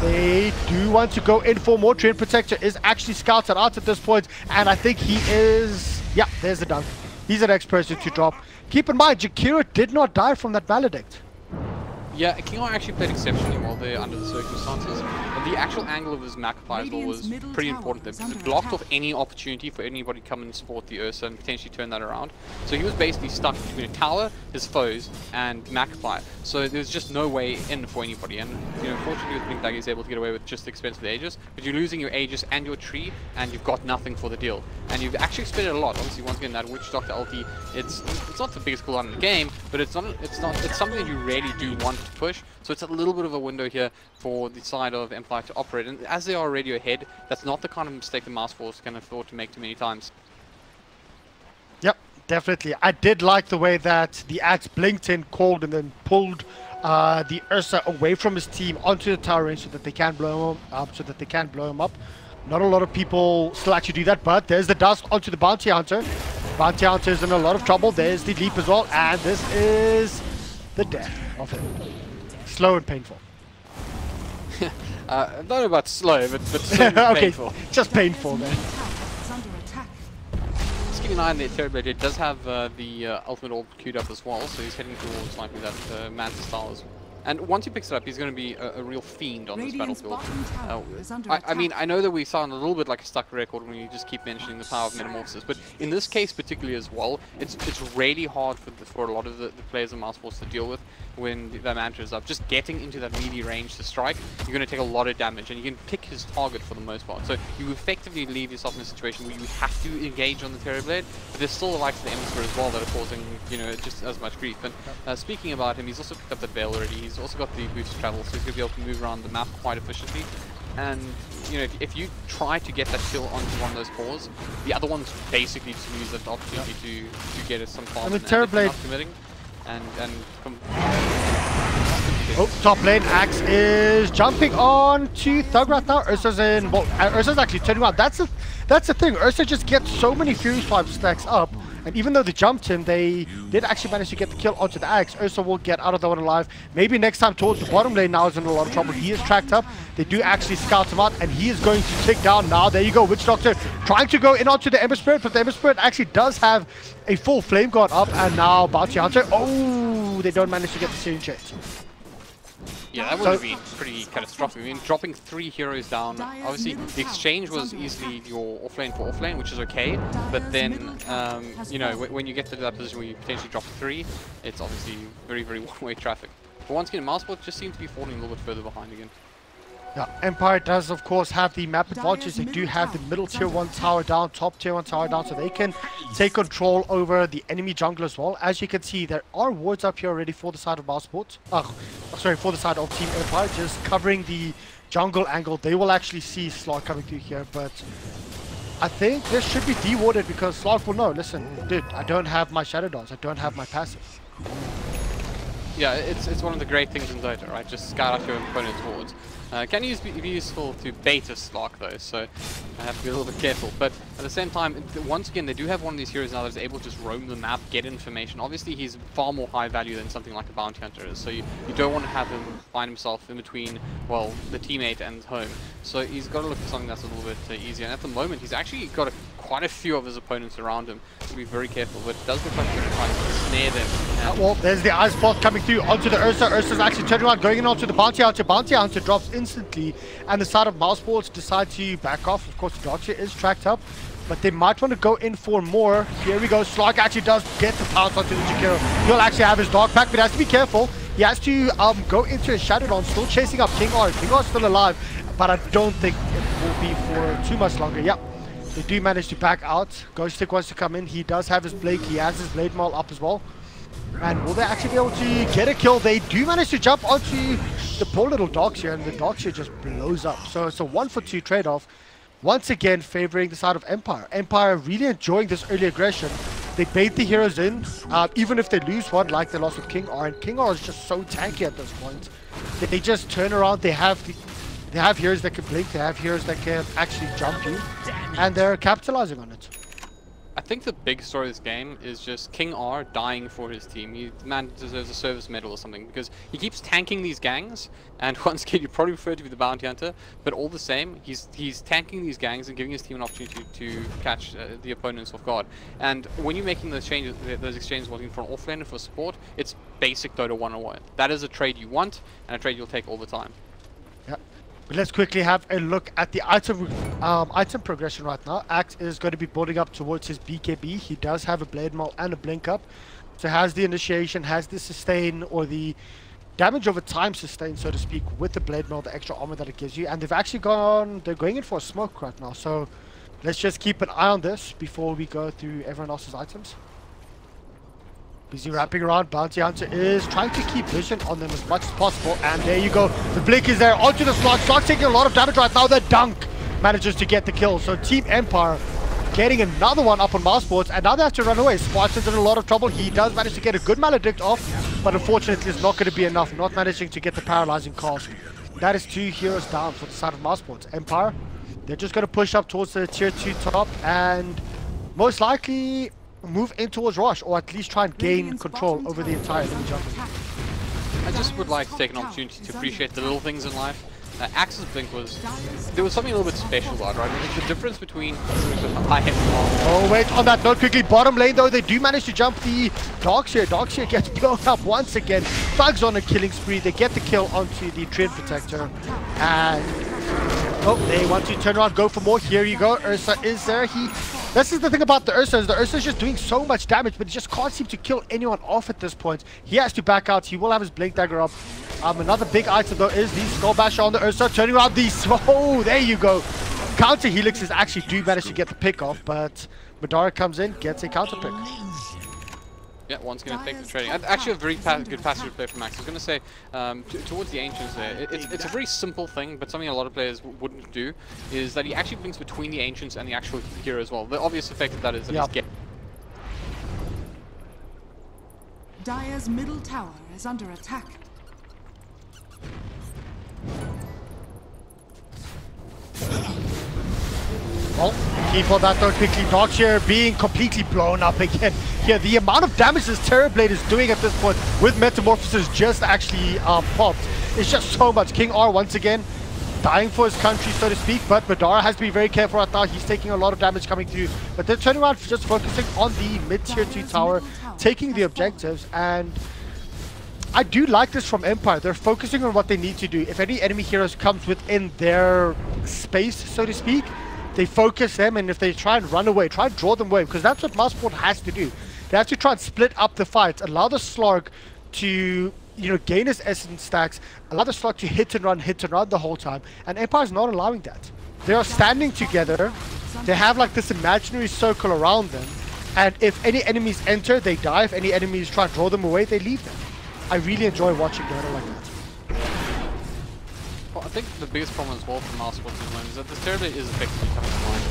They do want to go in for more. Treant Protector is actually scouted out at this point, and I think he is... Yeah, there's the dunk. He's the next person to drop. Keep in mind, Jakiro did not die from that Maledict. Yeah, King R actually played exceptionally well there under the circumstances. And the actual angle of his Magpie as well was pretty important there, because it blocked off any opportunity for anybody to come and support the Ursa and potentially turn that around. So he was basically stuck between a tower, his foes, and Magpie. So there's just no way in for anybody. And you know, fortunately with Blink Dagger he's able to get away with just the expense of the Aegis, but you're losing your Aegis and your tree, and you've got nothing for the deal. And you've actually expended a lot. Obviously, once again, that Witch Doctor ulti, it's not the biggest cooldown in the game, but it's something that you really do want to push. So it's a little bit of a window here for the side of Empire to operate, and as they are already ahead, that's not the kind of mistake the Mousesports can afford to make too many times. Yep, definitely. I did like the way that the axe blinked in, called, and then pulled the Ursa away from his team onto the tower range so that they can blow him up. Not a lot of people still actually do that, but there's the dust onto the Bounty Hunter. Bounty Hunter is in a lot of trouble. There's the leap as well, and this is the death of him. Slow and painful. I don't know about slow, but okay, painful. Just painful then. Just keep an eye on the Terrorblade. It does have the ultimate orb queued up as well, so he's heading towards likely that Mantis style as well. And once he picks it up, he's going to be a real fiend on this battlefield. I mean, I know that we sound a little bit like a stuck record when you just keep mentioning the power of Metamorphosis, but in this case particularly as well, it's really hard for a lot of the players in Mousesports to deal with when their Manta is up. Just getting into that melee range to strike, you're going to take a lot of damage, and you can pick his target for the most part. So you effectively leave yourself in a situation where you have to engage on the Terrorblade, but there's still the likes of the Ember as well that are causing, you know, just as much grief. And speaking about him, he's also picked up the Veil already. He's also got the boost travel, so he's going to be able to move around the map quite efficiently. And you know, if you try to get that kill onto one of those cores, the other ones basically just use that opportunity to get some farm. I mean, Terrorblade. Oh, top lane, Axe is jumping on to Thug right now. Ursa's in. Well, Ursa's actually turning around. That's the thing. Ursa just gets so many Fury 5 stacks up. And even though they jumped him, they did actually manage to get the kill onto the Axe. Ursa will get out of that one alive. Maybe next time towards the bottom lane now is in a lot of trouble. He is tracked up. They do actually scout him out, and he is going to tick down now. There you go, Witch Doctor trying to go in onto the Ember Spirit, but the Ember Spirit actually does have a full Flame Guard up, and now Bounty Hunter. Oh, they don't manage to get the Searing Chains. Yeah, that would have been pretty catastrophic. I mean, dropping 3 heroes down, obviously the exchange was easily your offlane for offlane, which is okay, but then, you know, when you get to that position where you potentially drop 3, it's obviously very, very one-way traffic. But once again, Mousesports just seems to be falling a little bit further behind again. Yeah, Empire does, of course, have the map advantage. They do have the middle tier 1 tower down, top tier 1 tower down, so they can take control over the enemy jungle as well. As you can see, there are wards up here already for the side of Mousesports. Sorry, for the side of Team Empire, just covering the jungle angle. They will actually see Slark coming through here, but I think this should be dewarded because Slark will know, listen, dude, I don't have my Shadow Dance, I don't have my passive. Yeah, it's one of the great things in Dota, right? Just scout out your opponent's wards. Can be useful to bait a Slark though, so I have to be a little bit careful. But at the same time, once again, they do have one of these heroes now that is able to just roam the map, get information. Obviously, he's far more high value than something like a bounty hunter is, so you don't want to have him find himself in between, well, the teammate and home. So he's got to look for something that's a little bit easier. And at the moment, he's actually got quite a few of his opponents around him, so be very careful. But it does look like he's trying to snare them. Well, there's the Ice Path coming through onto the Ursa. Ursa's actually turning around, going in onto the Bounty Hunter. Bounty Hunter drops instantly, and the side of Mousesports decide to back off. Of course, the Darkseer is tracked up, but they might want to go in for more. Here we go. Slark actually does get the pounce onto the Jakiro. He'll actually have his Dark Pack, but has to be careful. He has to go into a Shadow Dawn, still chasing up King R. King R's still alive, but I don't think it will be for too much longer. Yep. They do manage to back out. Ghostic wants to come in. He does have his Blake. He has his Blade Maul up as well. And will they actually be able to get a kill? They do manage to jump onto the poor little Darkseer, and the Darkseer just blows up. So it's a 1-for-2 trade-off. Once again, favoring the side of Empire. Empire really enjoying this early aggression. They bait the heroes in, even if they lose one, like they lost with King R. And King R is just so tanky at this point. They just turn around. They have heroes that can blink. They have heroes that can actually jump you, and they're capitalizing on it. I think the big story of this game is just King R dying for his team. The man deserves a service medal or something, because he keeps tanking these gangs, and once again, you probably prefer to be the bounty hunter, but all the same, he's tanking these gangs and giving his team an opportunity to catch the opponents off guard. And when you're making those exchanges looking for an offlane and for support, it's basic Dota 101. That is a trade you want, and a trade you'll take all the time. Let's quickly have a look at the item progression right now. Axe is going to be building up towards his BKB. He does have a Blade Maul and a Blink up. So has the initiation, has the sustain, or the damage over time sustain, so to speak, with the Blade Maul, the extra armor that it gives you. And they've actually they're going in for a smoke right now. So let's just keep an eye on this before we go through everyone else's items. Busy wrapping around. Bounty Hunter is trying to keep vision on them as much as possible. And there you go. The blink is there onto the Slark. Slark's taking a lot of damage right now. The dunk manages to get the kill. So Team Empire getting another one up on Mousesports. And now they have to run away. Spartan's in a lot of trouble. He does manage to get a good Maledict off, but unfortunately it's not going to be enough. Not managing to get the paralyzing cast. That is 2 heroes down for the side of Mousesports. Empire, they're just going to push up towards the tier 2 top and most likely move in towards Rosh, or at least try and gain control over the entire enemy jungle. I just would like to take an opportunity to appreciate the little things in life. Axe's blink there was something a little bit special about it, right? It's the difference between Oh wait, on that note quickly, bottom lane though, they do manage to jump the Darkseer. Darkseer gets blown up once again. Thugs on a killing spree. They get the kill onto the Treant Protector, and they want to turn around, go for more. Here you go. Ursa is there. This is the thing about the Ursa, is the Ursa is just doing so much damage, but he just can't seem to kill anyone off at this point. He has to back out. He will have his Blink Dagger up. Another big item though is the Skull Basher on the Ursa, turning around the... Oh, there you go. Counter Helixes actually do manage to get the pick off, but Madara comes in, gets a counter pick. Yeah, one's going to take the trading. Actually, a very good passage play from Max. I was going to say, towards the Ancients there, it's a very simple thing, but something a lot of players wouldn't do, is that he actually blinks between the Ancients and the actual hero as well. The obvious effect of that is that he's getting... Dire's middle tower is under attack. Well, keep on that though quickly. Darkseer being completely blown up again. Here, the amount of damage this Terrorblade is doing at this point with Metamorphosis just actually popped. It's just so much. King R once again dying for his country, so to speak, but Madara has to be very careful right now. He's taking a lot of damage coming through, but they're turning around, just focusing on the mid-tier 2 tower, taking the objectives, and I do like this from Empire. They're focusing on what they need to do. If any enemy heroes comes within their space, so to speak, they focus them, and if they try and run away, try and draw them away, because that's what Mousesport has to do. They have to try and split up the fight, allow the Slark to, gain his essence stacks, allow the Slark to hit and run the whole time, and Empire's not allowing that. They are standing together, they have like this imaginary circle around them, and if any enemies enter, they die. If any enemies try and draw them away, they leave them. I really enjoy watching Dota like that. Well, I think the biggest problem as well for Mousesports at the moment is that this Terrorblade is effectively coming online.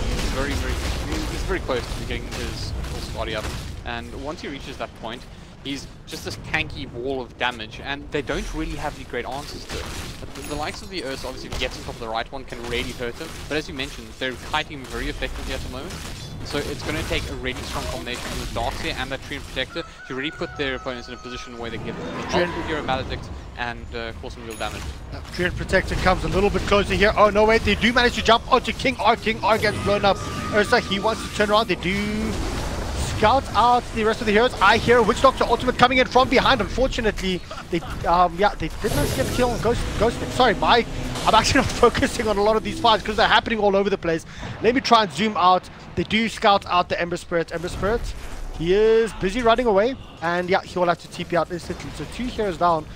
He's very close to getting his full body up, and once he reaches that point, he's just this tanky wall of damage, and they don't really have any great answers to it. But the likes of the Ursa, obviously, if he gets on top of the right one, can really hurt him. But as you mentioned, they're kiting him very effectively at the moment. So it's going to take a really strong combination with Darkseer and that Treant Protector to really put their opponents in a position where they can get multiple Hero Maledict and cause some real damage. Treant Protector comes a little bit closer here. Oh no, wait, they do manage to jump onto King R. King R gets blown up. Ursa, he wants to turn around. They do scout out the rest of the heroes. I hear Witch Doctor ultimate coming in from behind. Unfortunately, they did not get a kill on Ghosted. Sorry, Mike. I'm actually not focusing on a lot of these fights because they're happening all over the place. Let me try and zoom out. They do scout out the Ember Spirit. Ember Spirit, he is busy running away. And yeah, he will have to TP out instantly. So 2 heroes down.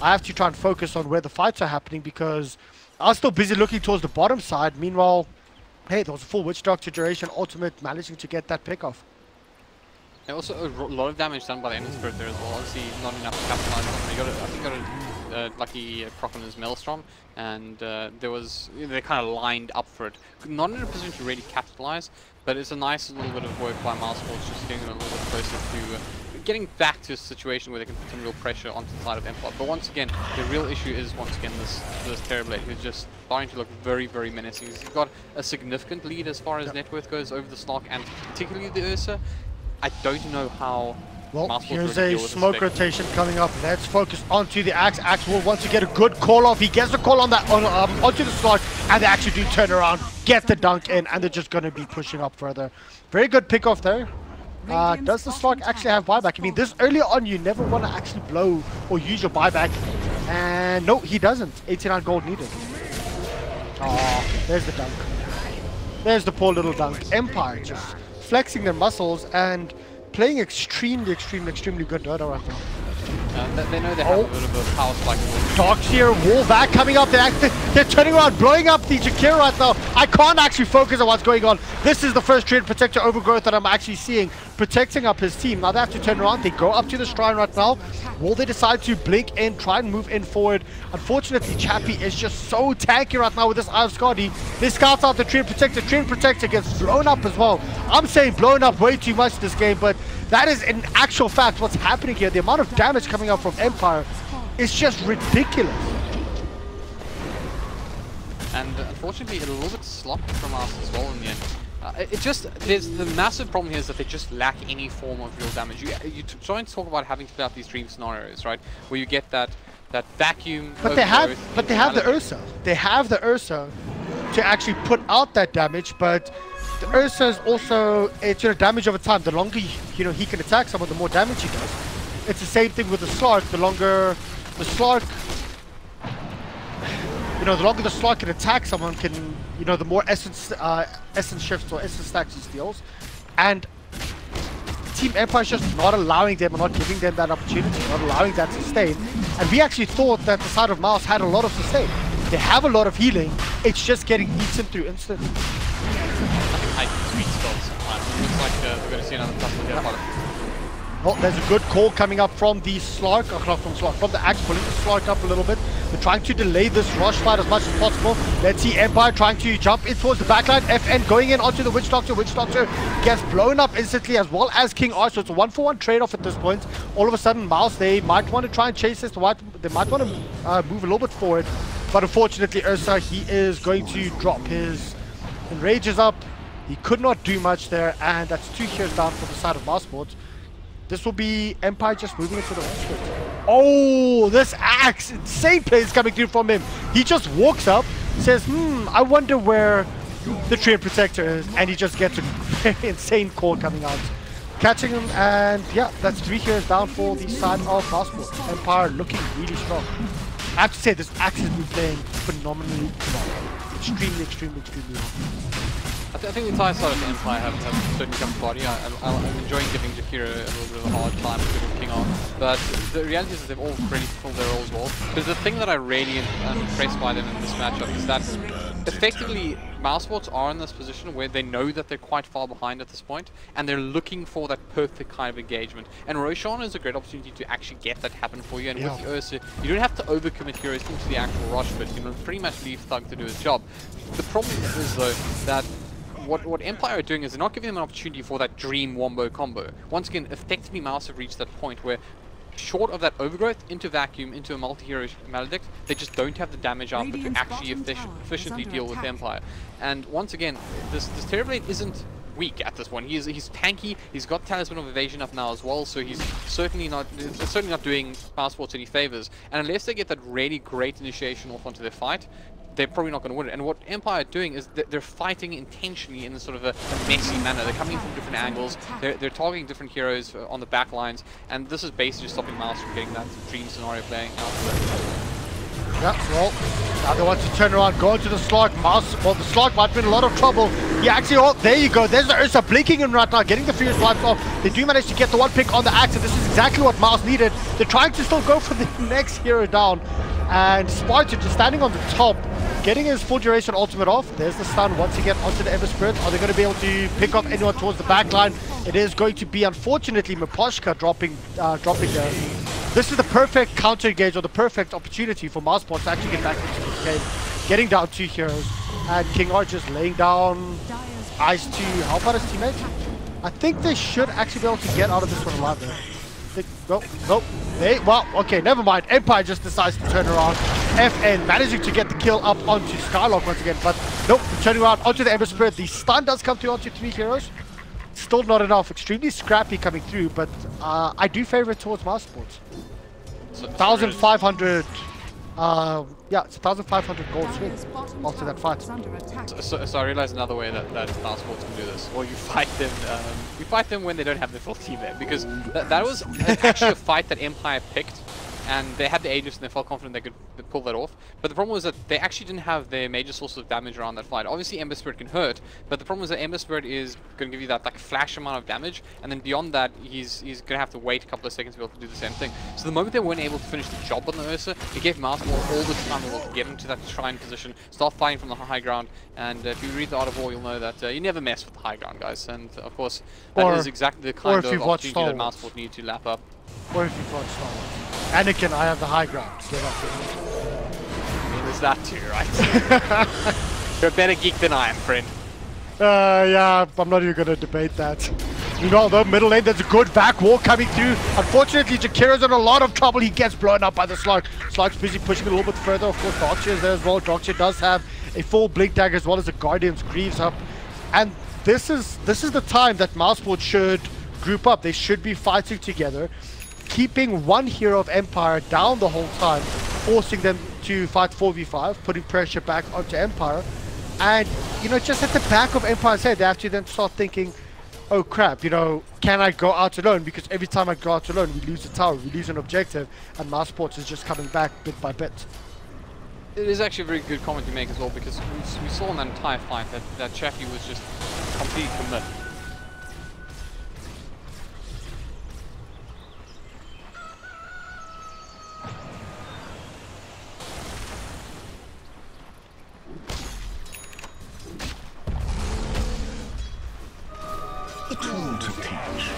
I have to try and focus on where the fights are happening because I was still busy looking towards the bottom side. Meanwhile, hey, there was a full Witch Doctor duration ultimate managing to get that pick off. And also a lot of damage done by the Ember Spirit there as well. Obviously, not enough to capitalize on. He got I think got a lucky proc on his Maelstrom, and they kind of lined up for it. Not in a position to really capitalize, but it's a nice little bit of work by Mousesports, just getting them a little bit closer to getting back to a situation where they can put some real pressure onto the side of Empire. But once again, the real issue is once again this Terrorblade, who's just starting to look very, very menacing. He's got a significant lead as far as net worth goes over the Slark and particularly the Ursa. I don't know how. Well, here's a smoke rotation coming up. Let's focus onto the Axe. Axe will want to get a good call off. He gets the call on that onto the Slark, and they actually do turn around, get the dunk in, and they're just going to be pushing up further. Very good pick off there. Does the Slark actually have buyback? I mean, this early on, you never want to actually blow or use your buyback. And no, he doesn't. 89 gold needed. Oh, there's the dunk. There's the poor little dunk. Empire just flexing their muscles and playing extremely good Dota right now. They know they have a bit of a power spike. Darkseer, wall back coming up. They're turning around, blowing up the Jakiro right now. I can't actually focus on what's going on. This is the first Treant Protector overgrowth that I'm actually seeing, protecting up his team. Now they have to turn around. They go up to the shrine right now. Will they decide to blink in, try and move in forward? Unfortunately, Chappie is just so tanky right now with this Eye of Skadi. They scout out the Treant Protector. Treant Protector gets blown up as well. I'm saying blown up way too much this game, but that is in actual fact what's happening here. The amount of damage coming out from Empire is just ridiculous. And unfortunately, a little bit sloppy from us as well in the end. There's the massive problem here is that they just lack any form of real damage. You try and talk about having to play out these dream scenarios, right? Where you get that vacuum. But they have the Ursa. They have the Ursa to actually put out that damage, but the Ursa is also, it's damage over time. The longer he can attack someone, the more damage he does. It's the same thing with the Slark. The longer the Slark, the longer the Slark can attack someone, the more essence shifts or essence stacks he steals. And Team Empire is just not allowing them, or not giving them that opportunity, not allowing that sustain. And we actually thought that the side of Mouse had a lot of sustain. They have a lot of healing. It's just getting eaten through instantly. Sweet spells. Looks like we're going to see another couple here. Well, there's a good call coming up from the Slark, from the Axe, pulling the Slark up a little bit. They're trying to delay this rush fight as much as possible. Let's see Empire trying to jump in towards the backline. FN going in onto the Witch Doctor. Witch Doctor gets blown up instantly, as well as King R. So it's a 1-for-1 trade-off at this point. All of a sudden, Mouse, they might want to try and chase this. They might want to move a little bit forward. But unfortunately, Ursa, he is going to drop his Enrage is up. He could not do much there, and that's 2 heroes down for the side of Mousesports. This will be Empire just moving into the rest. Oh, this Axe! Insane plays coming through from him. He just walks up, says, I wonder where the Treant Protector is, and he just gets a very insane call coming out. Catching him, and yeah, that's 3 heroes down for the side of Mousesports. Empire looking really strong. I have to say, this Axe has been playing phenomenally well. Extremely well. I think the entire side of the Empire have certainly come to body. I'm enjoying giving Jakiro a little bit of a hard time with King On, but the reality is that they've all really fulfilled their roles well. Because the thing that I really am impressed by them in this matchup is that effectively Mousesports are in this position where they know that they're quite far behind at this point, and they're looking for that perfect kind of engagement. And Roshan is a great opportunity to actually get that happen for you. And with the Ursa, you don't have to overcommit heroes into the actual rush, but you can pretty much leave Thug to do his job. The problem is though that what Empire are doing is they're not giving them an opportunity for that dream wombo combo. Once again, effectively Mouse have reached that point where, short of that overgrowth into vacuum, into a multi-hero maledict, they just don't have the damage output to actually efficiently deal with Empire. And once again, this Terrorblade isn't weak at this one. He's tanky. He's got Talisman of Evasion up now as well, so he's certainly not doing Mousesports any favors. And unless they get that really great initiation off onto their fight, they're probably not going to win it. And what Empire are doing is they're fighting intentionally in a sort of a messy manner. They're coming from different angles. They're targeting different heroes on the back lines, and this is basically just stopping Mouse from getting that dream scenario playing out. Yeah, well, now they want to turn around, go into the slot. Mouse, well, the slot might be in a lot of trouble. He actually, oh, there you go. There's the Ursa blinking in right now, getting the Furious Wipes off. They do manage to get the one pick on the axe, and this is exactly what Mouse needed. They're trying to still go for the next hero down. And Spartan just standing on the top, getting his full duration ultimate off. There's the stun once again onto the Ember Spirit. Are they going to be able to pick up anyone towards the back line? It is going to be, unfortunately, Miposhka dropping there. This is the perfect counter engage, or the perfect opportunity for Mousesports to actually get back into this game. Getting down 2 heroes, and King R just laying down Ice to help out his teammates. I think they should actually be able to get out of this one alive there. Nope. Well, okay, never mind. Empire just decides to turn around. FN managing to get the kill up onto Skylock once again, but nope, turning around onto the Ember Spirit. The stun does come through onto 3 heroes. Still not enough. Extremely scrappy coming through, but I do favor it towards Mousesports. So 1,500. Yeah, it's 1,500 gold swing after that fight. So I realize another way that Mousesports can do this. Or you fight them when they don't have their full team there, because that was actually a fight that Empire picked. And they had the Aegis and they felt confident they could pull that off. But the problem was that they actually didn't have their major source of damage around that fight. Obviously Ember Spirit can hurt, but the problem is that Ember Spirit is going to give you that like flash amount of damage, and then beyond that he's going to have to wait a couple of seconds to be able to do the same thing. So the moment they weren't able to finish the job on the Ursa, it gave Mousesports all the time they were to get into that shrine position, start fighting from the high ground, and if you read the Art of War you'll know that you never mess with the high ground, guys. And of course that is exactly the kind of opportunity that Mousesports need to lap up. Or if you've watched Star Wars. Anakin, I have the high ground. Get up there. I mean, there's that too, right? You're a better geek than I am, friend. Yeah, I'm not even going to debate that. You know, the middle lane, there's a good back wall coming through. Unfortunately, Jakira's in a lot of trouble. He gets blown up by the Slug. Slug's busy pushing a little bit further. Of course, Darkshire is there as well. Darkshire does have a full Blink Dagger as well as a Guardian's Greaves up. And this is the time that Mousesports should group up. They should be fighting together, keeping one hero of Empire down the whole time, forcing them to fight 4v5, putting pressure back onto Empire. And, you know, just at the back of Empire's head, they have to then start thinking, oh crap, you know, can I go out alone? Because every time I go out alone, we lose a tower, we lose an objective, and Mousesports is just coming back bit by bit. It is actually a very good comment to make as well, because we saw in that entire fight that Chappie was just completely committed. A tool to teach.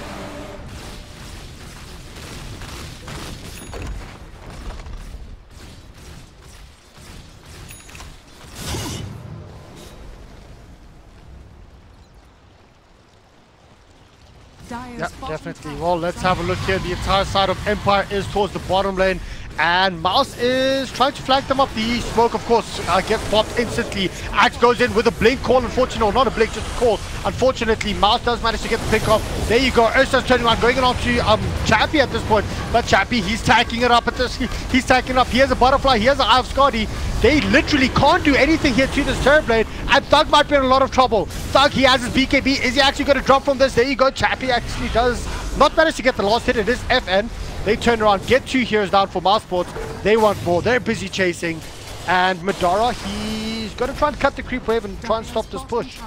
Yeah, definitely. Well, let's have a look here. The entire side of Empire is towards the bottom lane, and Mouse is trying to flank them up. The smoke, of course, gets popped instantly. Axe goes in with a blink call, unfortunately, or not a blink, just a call. Unfortunately, Mouse does manage to get the pick off. There you go. Ursa's turning around, going on to Chappie at this point. But Chappie, he's tacking it up at this. He's tacking up. He has a butterfly. He has an Eye of Scotty. They literally can't do anything here to this Terrorblade, and Thug might be in a lot of trouble. Thug, he has his BKB. Is he actually going to drop from this? There you go. Chappie actually does not manage to get the last hit. It is FN. They turn around, get 2 heroes down for Mousesports. They want more. They're busy chasing. And Madara, he's going to try and cut the creep wave and try and stop this push.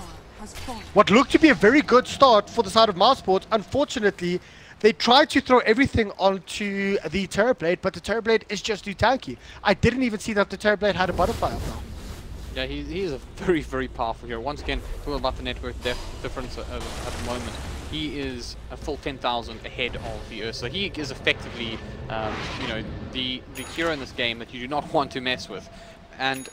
What looked to be a very good start for the side of Mousesports, unfortunately, they tried to throw everything onto the Terrorblade, but the Terrorblade is just too tanky. I didn't even see that the Terrorblade had a butterfly up now. Yeah, he is a very, very powerful hero. Once again, talking about the net worth difference at the moment, he is a full 10,000 ahead of the Ursa. He is effectively, you know, the hero in this game that you do not want to mess with. And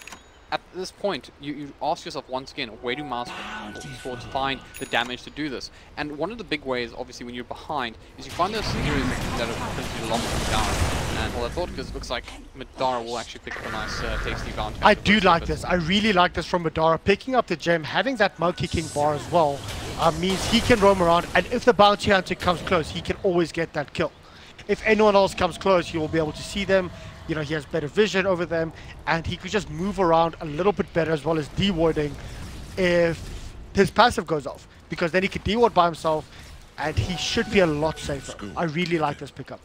at this point, you ask yourself once again, where do Mousesports find the damage to do this? And one of the big ways, obviously, when you're behind, is you find those heroes that are potentially locked them down. And well, I thought, because it looks like Madara will actually pick up a nice, tasty bounty. I do like this. I really like this from Madara. Picking up the gem, having that monkey king bar as well, means he can roam around, and if the bounty hunter comes close, he can always get that kill. If anyone else comes close, he will be able to see them. You know, he has better vision over them, and he could just move around a little bit better, as well as de-warding if his passive goes off, because then he can de-ward by himself, and he should be a lot safer. I really like this pickup.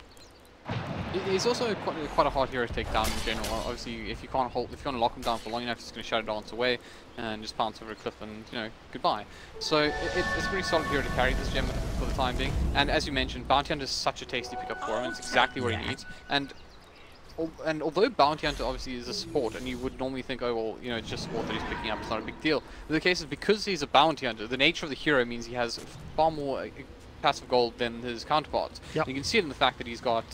He's also quite a hard hero to take down in general. Obviously, if you can't lock him down for long enough, he's going to shut it dance away and just pounce over a cliff and, you know, goodbye. So it's a pretty solid hero to carry this gem for the time being. And as you mentioned, Bounty Hunter is such a tasty pickup for him. It's exactly what he needs. And although Bounty Hunter obviously is a support, and you would normally think, oh well, you know, it's just support that he's picking up, it's not a big deal. But the case is, because he's a Bounty Hunter, the nature of the hero means he has far more passive gold than his counterparts. Yep. You can see it in the fact that he's got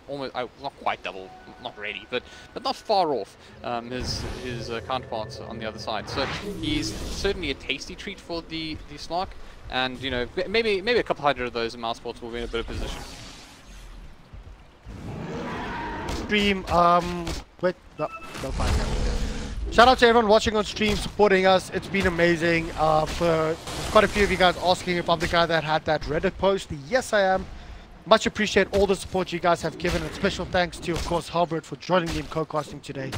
almost, not quite double, not really, but not far off his counterparts on the other side. So he's certainly a tasty treat for the Slark, and you know, maybe a couple hundred of those in Mousesports will be in a better position. Stream, wait, no fine. Shout out to everyone watching on stream, supporting us. It's been amazing. For quite a few of you guys asking if I'm the guy that had that Reddit post. Yes, I am. Much appreciate all the support you guys have given, and special thanks to, of course, Halbert for joining me in co-casting today.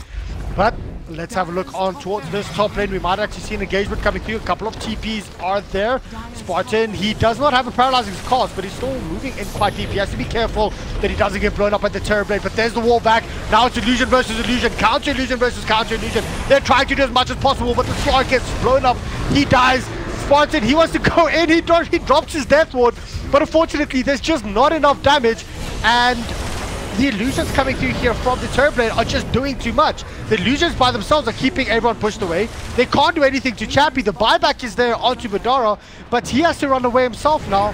But let's have a look on towards this top lane. We might actually see an engagement coming through. A couple of TPs are there. Spartan, he does not have a paralyzing cast, but he's still moving in quite deep. He has to be careful that he doesn't get blown up at the turret blade. But there's the wall back. Now it's illusion versus illusion. Counter illusion versus counter illusion. They're trying to do as much as possible, but the Slark gets blown up. He dies. Spartan, he wants to go in. He drops his death ward. But unfortunately, there's just not enough damage, and the illusions coming through here from the turret blade are just doing too much. The illusions by themselves are keeping everyone pushed away. They can't do anything to Chappie. The buyback is there onto Madara, but he has to run away himself now.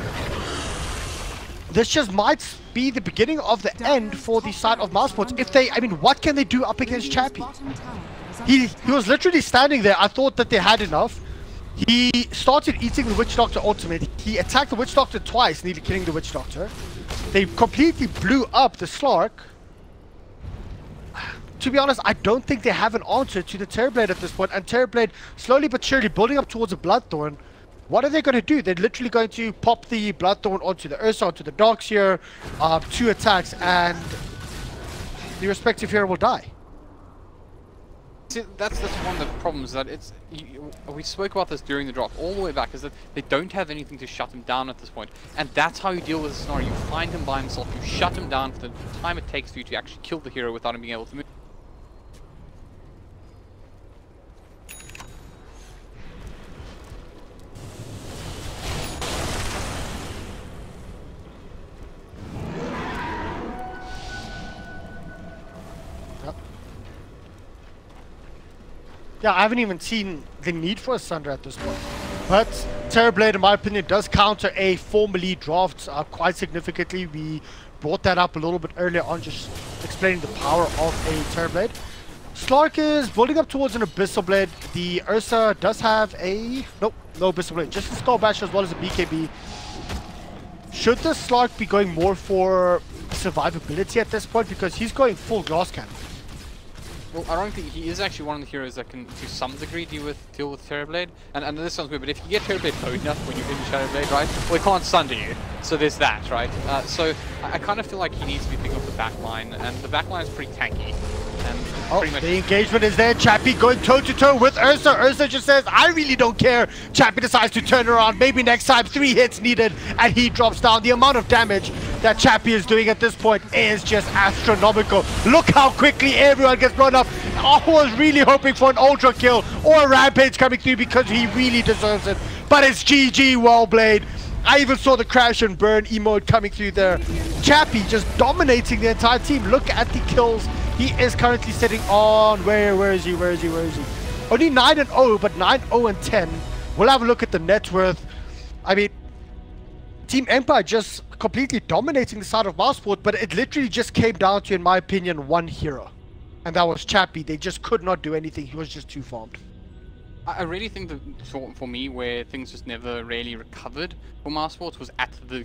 This just might be the beginning of the end for the side of Mousesports. If they, I mean, what can they do up against Chappie? He was literally standing there. I thought that they had enough. He started eating the Witch Doctor ultimate. He attacked the Witch Doctor twice, nearly killing the Witch Doctor. They completely blew up the Slark. To be honest, I don't think they have an answer to the Terrorblade at this point. And Terrorblade slowly but surely building up towards a Bloodthorn. What are they going to do? They're literally going to pop the Bloodthorn onto the Ursa, onto the Darkseer, 2 attacks, and the respective hero will die. See, that's one of the problems, that it's we spoke about this during the drop all the way back, is that they don't have anything to shut him down at this point, and that's how you deal with the scenario. You find him by himself, you shut him down for the time it takes for you to actually kill the hero without him being able to move. Yeah, I haven't even seen the need for a Sunder at this point. But Terrorblade, in my opinion, does counter a formerly draft quite significantly. We brought that up a little bit earlier on, just explaining the power of a Terrorblade. Slark is building up towards an Abyssal Blade. The Ursa does have a... Nope, no Abyssal Blade. Just a Skull Bash as well as a BKB. Should the Slark be going more for survivability at this point? Because he's going full Glass Cannon. Well, ironically, he is actually one of the heroes that can, to some degree, deal with Terrorblade. And this sounds weird, but if you get Terrorblade low enough when you're in Shadowblade, right? Well, he can't sunder you. So there's that, right? So I kind of feel like he needs to be picking up the backline, and the backline is pretty tanky. And pretty much the engagement is there. Chappie going toe-to-toe with Ursa. Ursa just says, I really don't care. Chappie decides to turn around. Maybe next time 3 hits needed, and he drops down. The amount of damage that Chappie is doing at this point is just astronomical. Look how quickly everyone gets blown up. I was really hoping for an ultra kill or a rampage coming through because he really deserves it. But it's GG, well played. I even saw the crash and burn emote coming through there. Chappie just dominating the entire team. Look at the kills. He is currently sitting on, where is he? Only 9-0, but 9-0-10. We'll have a look at the net worth. I mean, Team Empire just completely dominating the side of Mousesports, but it literally just came down to, in my opinion, one hero. and that was Chappie. They just could not do anything. He was just too farmed. I really think that for me, where things just never really recovered for Mousesports was at the